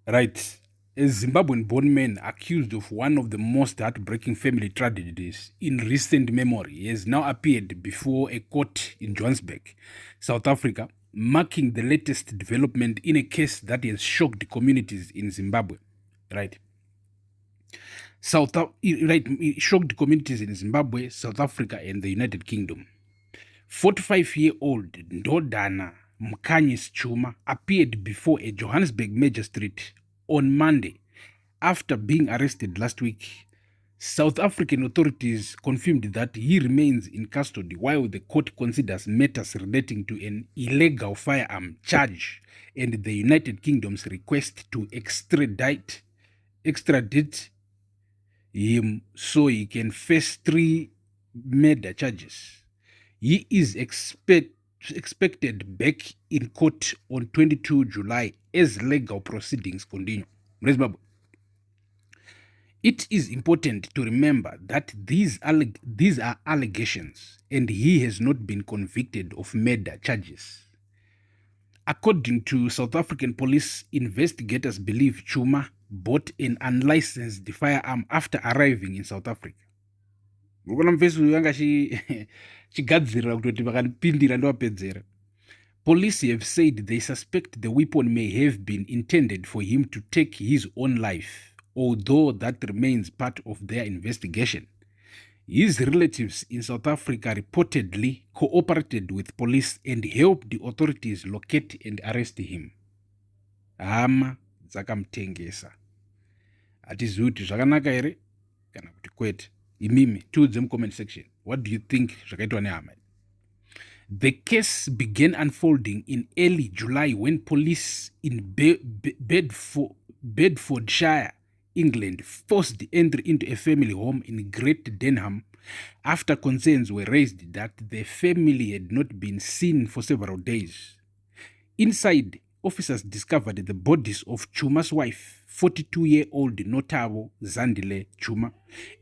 Right. A Zimbabwean born man accused of one of the most heartbreaking family tragedies in recent memory has now appeared before a court in Johannesburg, South Africa, marking the latest development in a case that has shocked communities in Zimbabwe. Right. Shocked communities in Zimbabwe, South Africa, and the United Kingdom. 45-year-old Ndodana Tshuma appeared before a Johannesburg magistrate on Monday after being arrested last week. South African authorities confirmed that he remains in custody while the court considers matters relating to an illegal firearm charge and the United Kingdom's request to extradite him so he can face 3 murder charges. He is expected back in court on 22 July as legal proceedings continue. It is important to remember that these are allegations and he has not been convicted of murder charges. According to South African police, investigators believe Tshuma bought an unlicensed firearm after arriving in South Africa. Urikona mufesi uyu anga chigadzirira kutoti vakapindira ndovapedzera. Police have said they suspect the weapon may have been intended for him to take his own life, although that remains part of their investigation. His relatives in South Africa reportedly cooperated with police and helped the authorities locate and arrest him. Hama dzakamutengesa. Hatizivi kuti zvakanaka here kana kuti kwete. Imimi tiudze comment section. What do you think zvakaitwa nehama? The case began unfolding in early July when police in Bedfordshire, England, forced entry into a family home in Great Denham after concerns were raised that the family had not been seen for several days. Inside, officers discovered the bodies of Tshuma's wife, 42-year-old Notabo Zandile Tshuma,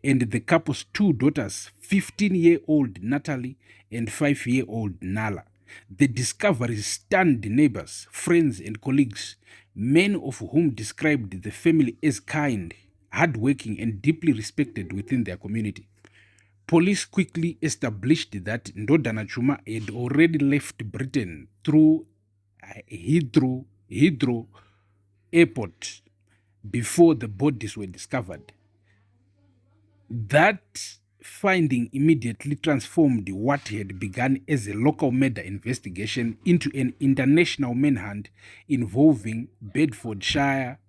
and the couple's 2 daughters, 15-year-old Natalie and 5-year-old Nala. The discoveries stunned neighbors, friends, and colleagues, many of whom described the family as kind, hardworking, and deeply respected within their community. Police quickly established that Ndodana Tshuma had already left Britain through Heathrow Airport before the bodies were discovered. That finding immediately transformed what had begun as a local murder investigation into an international manhunt involving Bedfordshire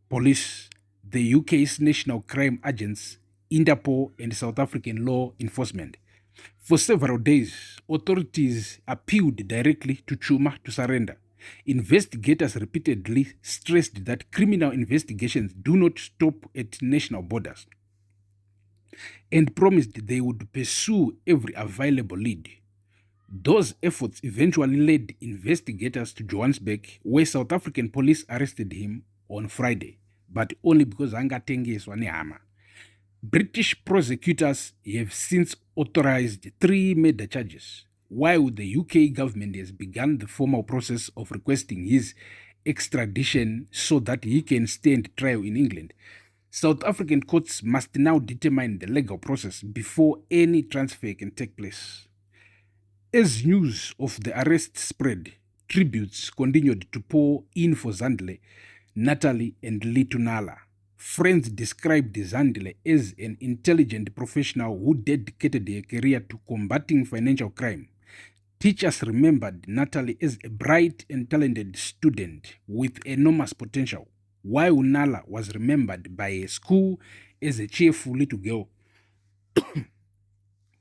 Police, the UK's National Crime Agents, Interpol, and South African law enforcement. For several days, authorities appealed directly to Tshuma to surrender. Investigators repeatedly stressed that criminal investigations do not stop at national borders and promised they would pursue every available lead. Those efforts eventually led investigators to Johannesburg, where South African police arrested him on Friday, but only because angatengeswa nehama. British prosecutors have since authorized 3 murder charges, while the UK government has begun the formal process of requesting his extradition so that he can stand trial in England. South African courts must now determine the legal process before any transfer can take place. As news of the arrest spread, tributes continued to pour in for Zandile, Natalie, and Litunala. Friends described Zandile as an intelligent professional who dedicated her career to combating financial crime. Teachers remembered Natalie as a bright and talented student with enormous potential, while Nala was remembered by a school as a cheerful little girl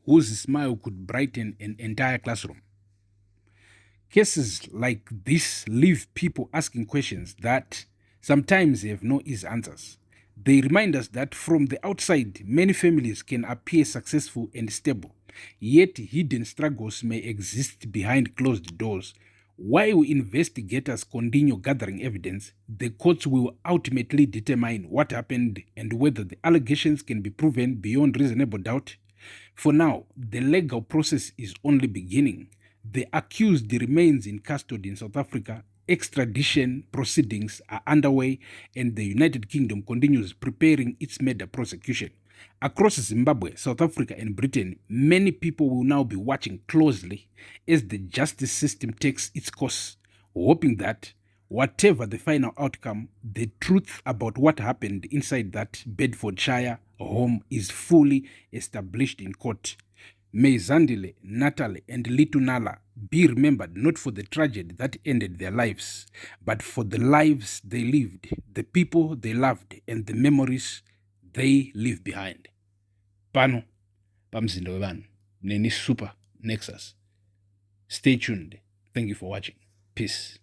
whose smile could brighten an entire classroom. Cases like this leave people asking questions that sometimes have no easy answers. They remind us that from the outside, many families can appear successful and stable, yet hidden struggles may exist behind closed doors. While investigators continue gathering evidence, the courts will ultimately determine what happened and whether the allegations can be proven beyond reasonable doubt. For now, the legal process is only beginning. The accused remains in custody in South Africa extradition proceedings are underway, and the United Kingdom continues preparing its murder prosecution. Across Zimbabwe, South Africa, and Britain, many people will now be watching closely as the justice system takes its course, hoping that whatever the final outcome, the truth about what happened inside that Bedfordshire home is fully established in court. May Zandile, Natale, and Litunala be remembered not for the tragedy that ended their lives, but for the lives they lived, the people they loved, and the memories they leave behind. Pano, pamzinda wevanhu, neni Super Nexus. Stay tuned. Thank you for watching. Peace.